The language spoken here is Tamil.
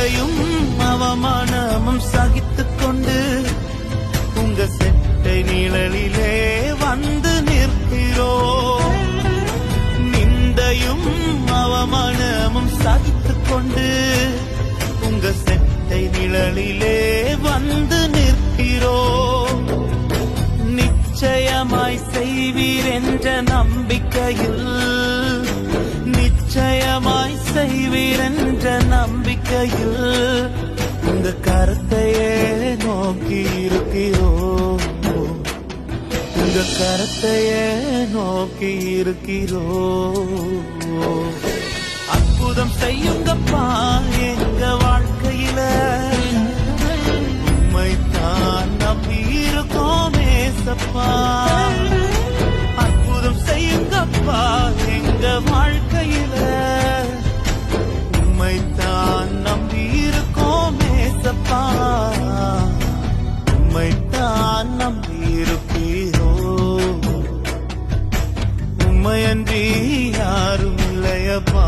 நிந்தையும் அவமானமும் சகித்துக் கொண்டு உங்க செட்டை நிழலிலே வந்து நிற்கிறோம். நிந்தையும் அவமானமும் சகித்துக் கொண்டு உங்க செட்டை நிழலிலே வந்து நிற்கிறோம். நிச்சயமாய் செய்வீர் என்ற நம்பிக்கையில், நிச்சயமாய் செய்வீர் என்ற நம்பிக்கையில் உங்க கருத்தையே நோக்கி இருக்கிறோம். உங்க கருத்தையே நோக்கி இருக்கிறோம். அற்புதம் செய்யுங்கப்பா எங்க வாழ்க்கையில, உம்மைத்தான் நம்பி இருக்கோம் ஏசப்பா. அற்புதம் செய்யுங்கப்பா எங்க வாழ்க்கையில, உம்மைத்தான் நம்பி இருக்கோம் ஏசப்பா. உம்மைத்தான் நம்பி இருக்கிறோ, உம்மையன்றி யாரும் இல்லையப்பா.